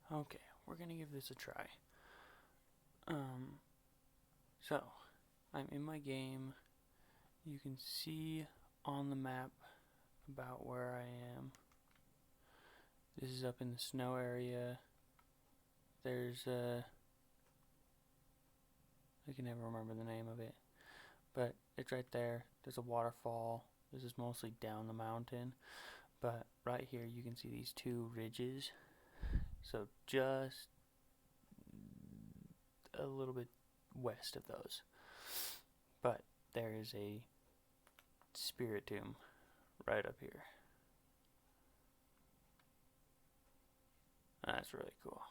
Okay, we're gonna give this a try. Um, so, I'm in my game. You can see on the map about where I am. This is up in the snow area. There's I can never remember the name of it, but it's right there. There's a waterfall. This is mostly down the mountain, but right here you can see these two ridges. So just a little bit west of those. But there is a Spiritomb right up here. That's really cool.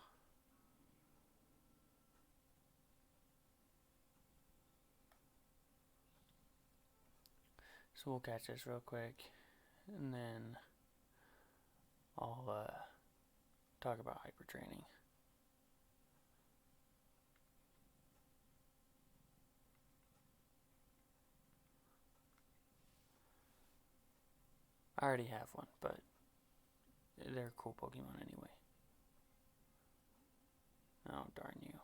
So we'll catch this real quick, and then I'll talk about hyper training. I already have one, but they're cool Pokemon anyway. Oh, darn you.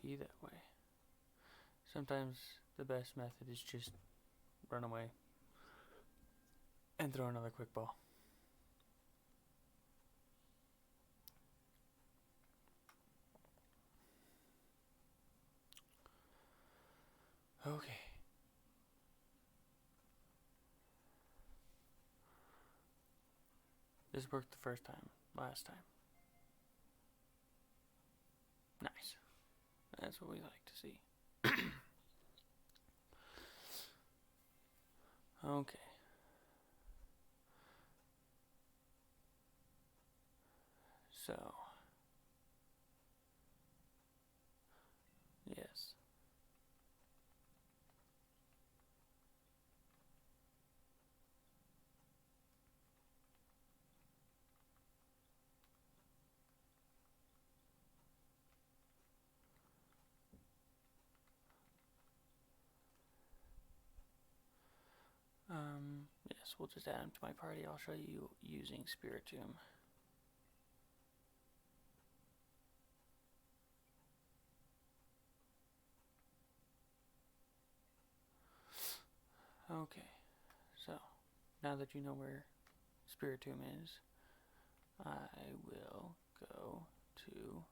Be that way. Sometimes the best method is just run away and throw another quick ball. Okay. This worked the first time, last time. Nice. That's what we like to see. Okay. So, yes. Yes, we'll just add him to my party. I'll show you using Spiritomb. Okay, so now that you know where Spiritomb is, I will go to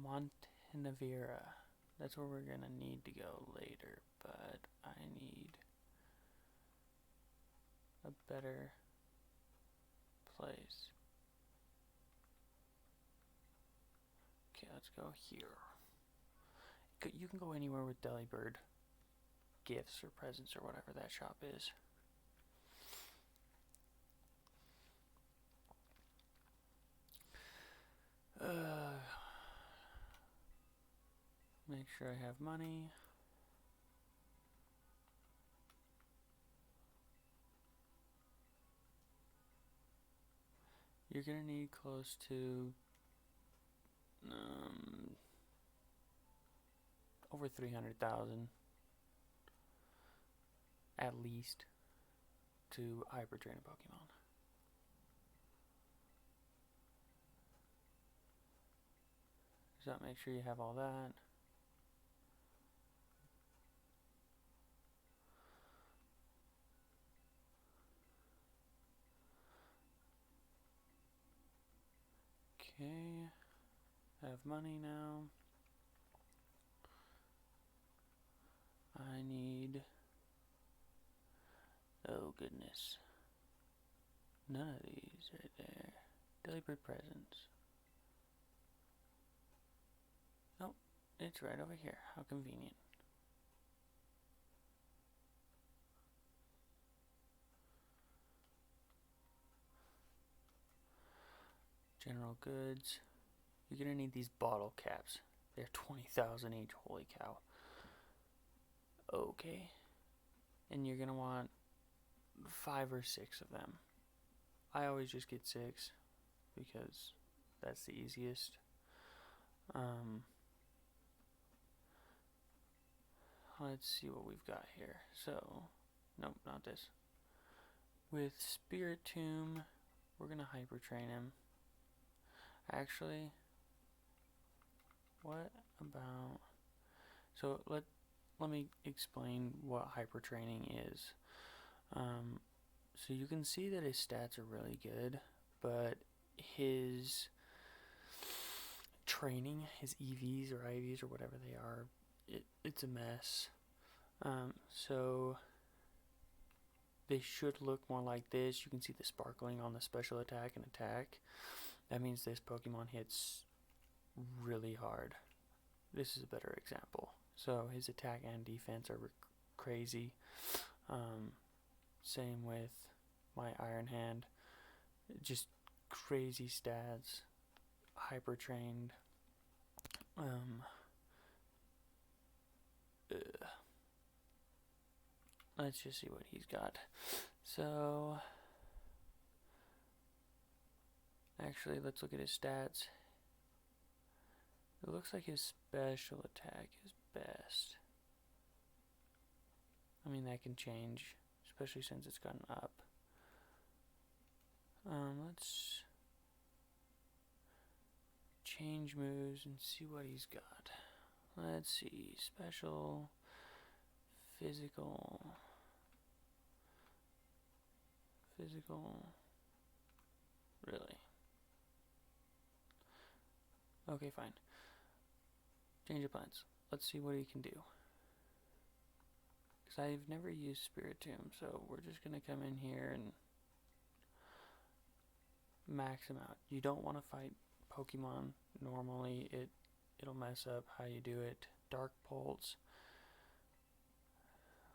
Montenevera. That's where we're gonna need to go later, but I need a better place. Okay, let's go here. You can go anywhere with Delibird gifts or presents or whatever that shop is. Make sure I have money. You're gonna need close to over 300,000 at least to hyper train a Pokemon. So make sure you have all that. Okay, have money now. I need, oh goodness, none of these right there. Delibird presents. Nope, it's right over here. How convenient. General goods. You're gonna need these bottle caps. They're 20,000 each. Holy cow. Okay. And you're gonna want 5 or 6 of them. I always just get 6 because That's the easiest. Let's see what we've got here. So, nope, not this. With Spiritomb, we're gonna hyper train him. Actually, what about? So let me explain what hyper training is. So you can see that his stats are really good, but his training, his EVs or IVs or whatever they are, it's a mess. So they should look more like this. You can see the sparkling on the special attack and attack. That means this Pokemon hits really hard. This is a better example. So his attack and defense are crazy. Same with my Iron Hand. Just crazy stats. Hyper trained. Let's just see what he's got. So, actually, let's look at his stats. It looks like his special attack is best. I mean, that can change, especially since it's gotten up. Let's change moves and see what he's got. Let's see, special, physical, really? Okay, fine. Change of plans. Let's see what he can do. Because I've never used Spiritomb, so we're just going to come in here and max him out. You don't want to fight Pokemon normally. It'll mess up how you do it. Dark Pulse.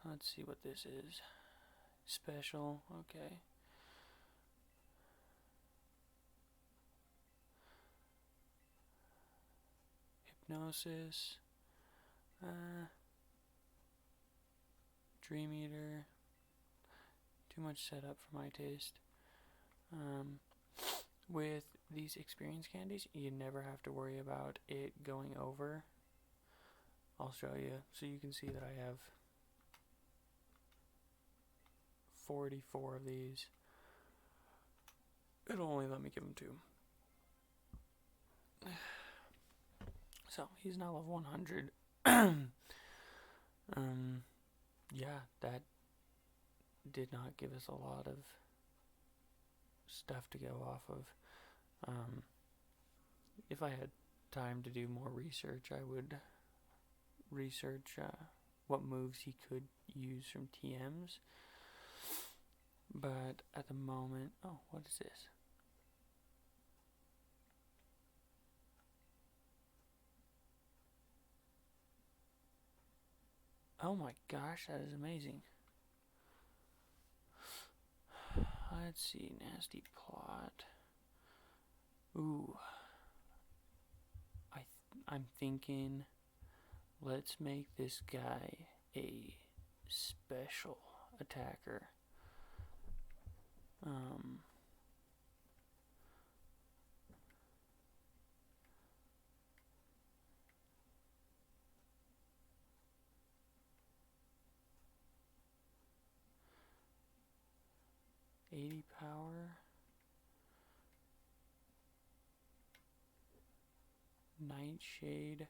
Let's see what this is. Special, okay. Hypnosis. Dream Eater. Too much setup for my taste. With these experience candies, you never have to worry about it going over. I'll show you. So you can see that I have 44 of these. It'll only let me give him 2. So he's now level 100. Yeah, that did not give us a lot of stuff to go off of. If I had time to do more research, I would research what moves he could use from TMs. But at the moment, oh, what is this? Oh my gosh, that is amazing. Let's see, nasty plot. Ooh. I'm thinking, let's make this guy a special attacker. 80 power. Nightshade.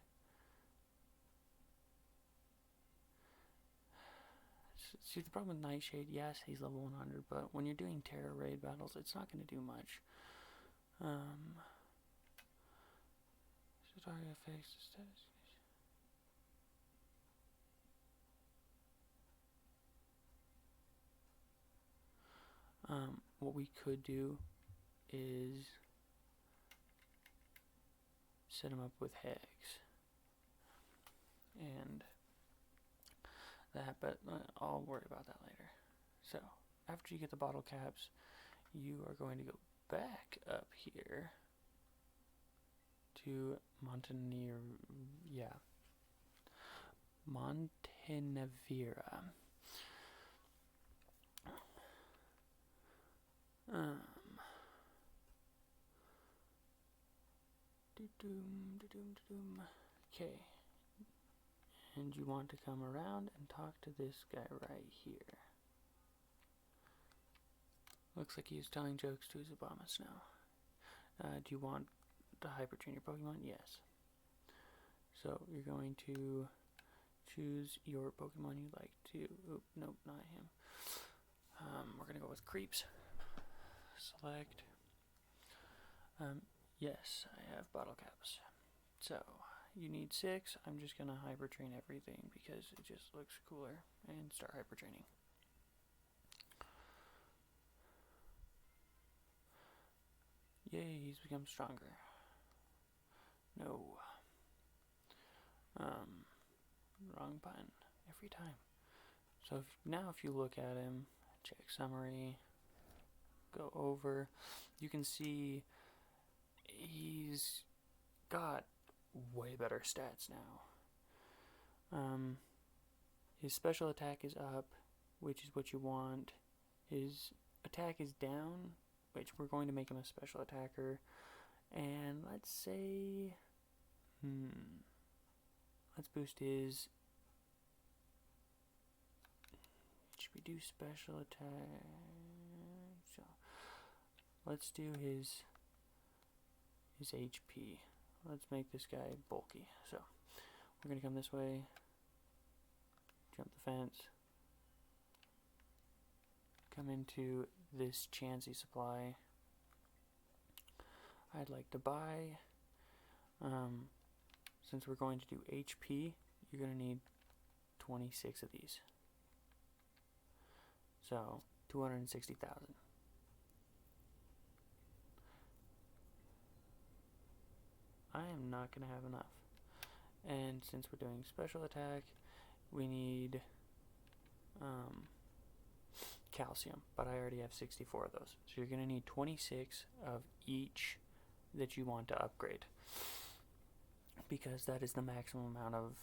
See, the problem with Nightshade, yes, he's level 100, but when you're doing Terra Raid battles, it's not going to do much. So target affects the status. What we could do is set him up with Hex and that, but I'll worry about that later. So after you get the bottle caps, you are going to go back up here to Montenevera. Okay. And you want to come around and talk to this guy right here. Looks like he's telling jokes to his Obamas now. Do you want to hyper train your Pokemon? Yes. So you're going to choose your Pokemon you'd like to. Oop, nope, not him. We're gonna go with Creeps. Select. Yes, I have bottle caps. So you need 6. I'm just gonna hyper train everything because it just looks cooler and start hyper training. Yay, he's become stronger. No. Wrong button every time. So if you look at him, check summary, go over, you can see he's got way better stats now. His special attack is up, which is what you want. His attack is down, which we're going to make him a special attacker. And let's say, let's boost his. Should we do special attack? So let's do his HP. Let's make this guy bulky. So we're gonna come this way, jump the fence, come into this Chansey supply. I'd like to buy, since we're going to do HP, you're going to need 26 of these. So, 260,000. I am not going to have enough. And since we're doing special attack, we need calcium, but I already have 64 of those. So you're going to need 26 of each that you want to upgrade, because that is the maximum amount of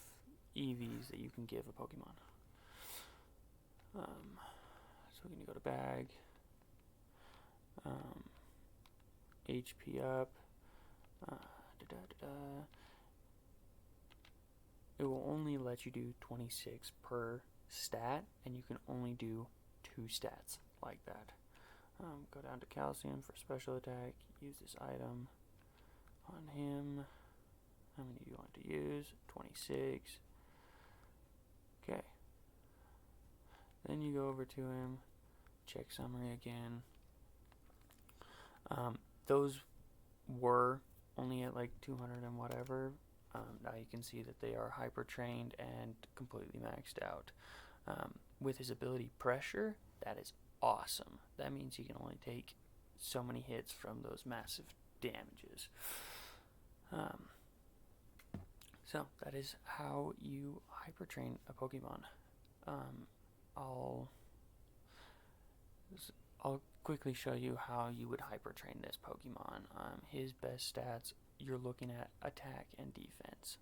EVs that you can give a Pokemon. So we're going to go to bag, HP up, it will only let you do 26 per stat, and you can only do 2 stats like that. Go down to calcium for special attack, use this item on him. How many do you want to use? 26. Okay. Then you go over to him, check summary again. Those were only at like 200 and whatever. Now you can see that they are hyper trained and completely maxed out. With his ability pressure, that is awesome. That means he can only take so many hits from those massive damages. So that is how you hyper train a Pokemon. I'll quickly show you how you would hyper train this Pokemon. His best stats, you're looking at attack and defense.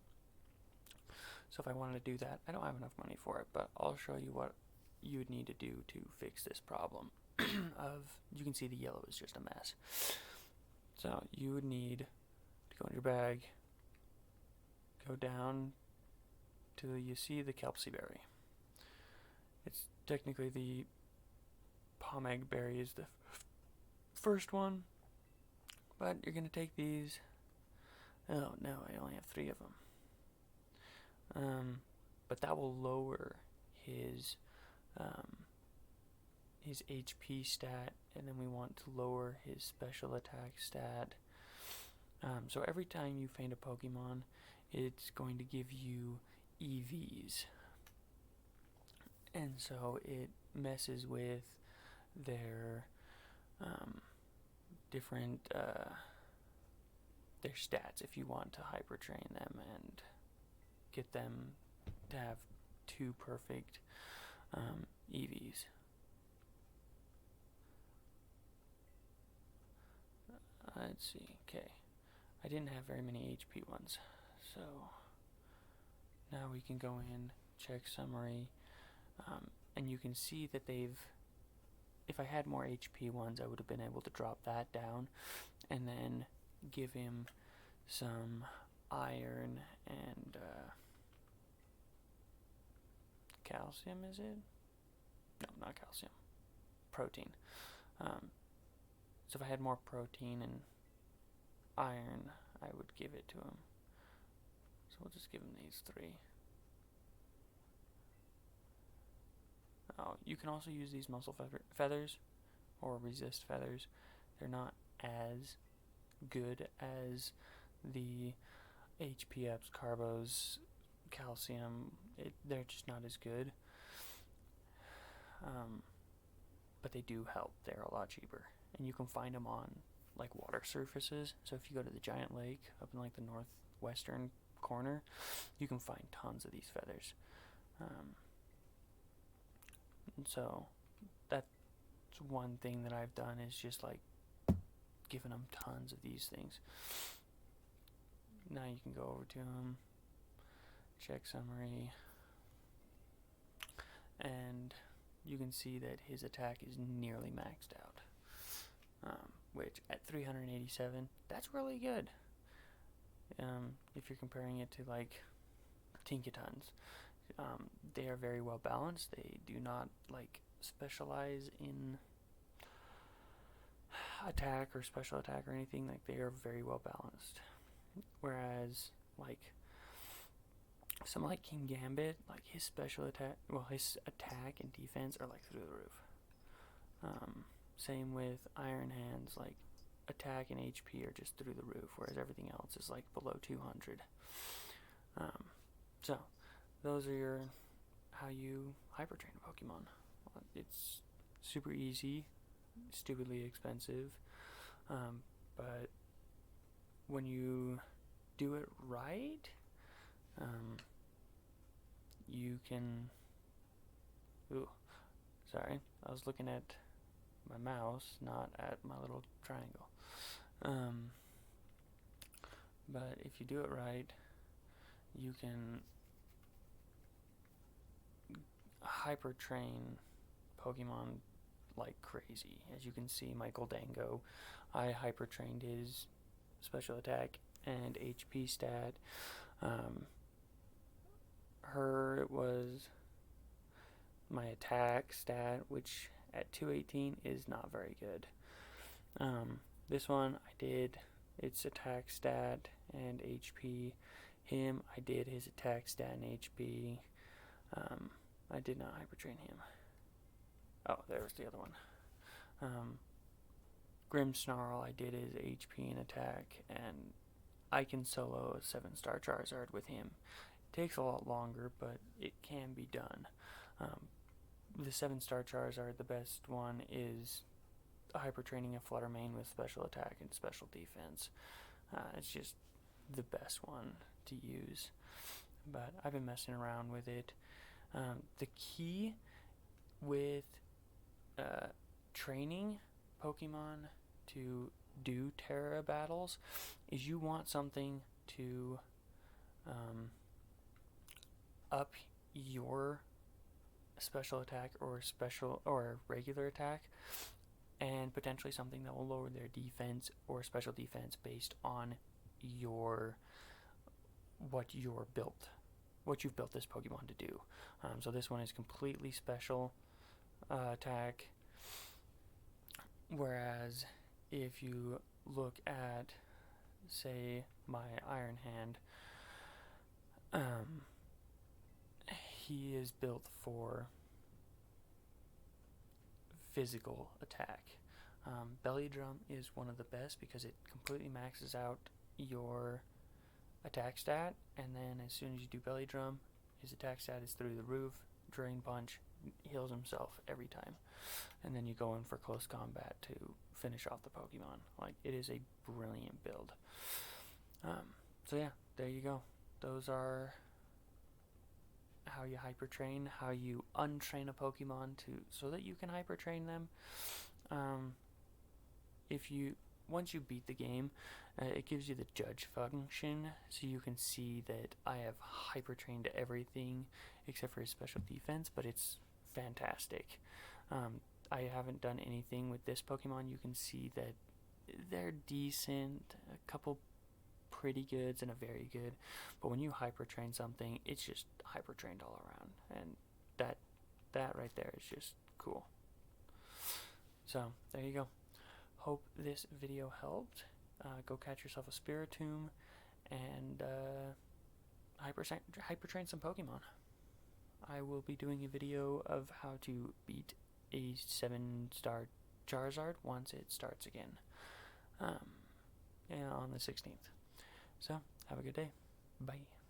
So if I wanted to do that, I don't have enough money for it, but I'll show you what you would need to do to fix this problem. You can see the yellow is just a mess. So you would need to go in your bag, go down till you see the Kelpie berry. It's technically the Pomeg berry is the first one, but you're going to take these. Oh no, I only have 3 of them. But that will lower his HP stat, and then we want to lower his special attack stat. So every time you faint a Pokemon, it's going to give you EVs. And so it messes with their different their stats if you want to hyper train them and get them to have 2 perfect EVs. Let's see. Okay, I didn't have very many HP ones, so now we can go in, check summary, and you can see that they've, if I had more HP ones, I would have been able to drop that down and then give him some iron and calcium, is it? No, not calcium. Protein. So if I had more protein and iron, I would give it to him. So we'll just give him these 3. Oh, you can also use these muscle feathers or resist feathers. They're not as good as the HPFs, carbos, calcium. They're just not as good. But they do help. They're a lot cheaper. And you can find them on like water surfaces. So if you go to the giant lake up in like the northwestern corner, you can find tons of these feathers. And so that's one thing that I've done, is just like giving them tons of these things. Now you can go over to him, check summary, and you can see that his attack is nearly maxed out, which at 387, that's really good. If you're comparing it to like Tinkatons, they are very well balanced. They do not like specialize in attack or special attack or anything. Like, they are very well balanced. Whereas like some like King Gambit, like his special attack, well, his attack and defense are like through the roof. Same with Iron Hands, like attack and HP are just through the roof, whereas everything else is like below 200. So those are how you hyper train a Pokemon. It's super easy, stupidly expensive, but when you do it right, you can. Ooh, sorry, I was looking at my mouse, not at my little triangle. But if you do it right, you can hyper train Pokemon like crazy. As you can see, Michael Dango, I hyper trained his special attack and HP stat. Her was my attack stat, which at 218 is not very good. This one I did its attack stat and HP. Him, I did his attack stat and HP. I did not hyper train him. Oh, there was the other one. Grimmsnarl, I did his HP and attack, and I can solo a 7-star Charizard with him. It takes a lot longer, but it can be done. The 7-star Charizard, the best one, is hyper training a Fluttermane with special attack and special defense. It's just the best one to use. But I've been messing around with it. The key with training Pokemon to do Terra battles is you want something to up your special attack or regular attack, and potentially something that will lower their defense or special defense based on what you've built this Pokemon to do. So this one is completely special attack, whereas if you look at, say, my Iron Hand, he is built for physical attack. Belly Drum is one of the best because it completely maxes out your attack stat, and then as soon as you do Belly Drum, his attack stat is through the roof. Drain Punch, heals himself every time, and then you go in for close combat to finish off the Pokemon. Like, it is a brilliant build. So yeah, there you go. Those are how you hyper train, how you untrain a Pokemon so that you can hyper train them. Once you beat the game, it gives you the judge function, so you can see that I have hyper trained everything except for his special defense, but it's fantastic. I haven't done anything with this Pokemon. You can see that they're decent, a couple pretty goods and a very good. But when you hyper train something, it's just hyper trained all around, and that right there is just cool. So there you go. Hope this video helped. Go catch yourself a Spiritomb and hyper train some Pokemon. I will be doing a video of how to beat a 7-star Charizard once it starts again. On the 16th. So, have a good day. Bye.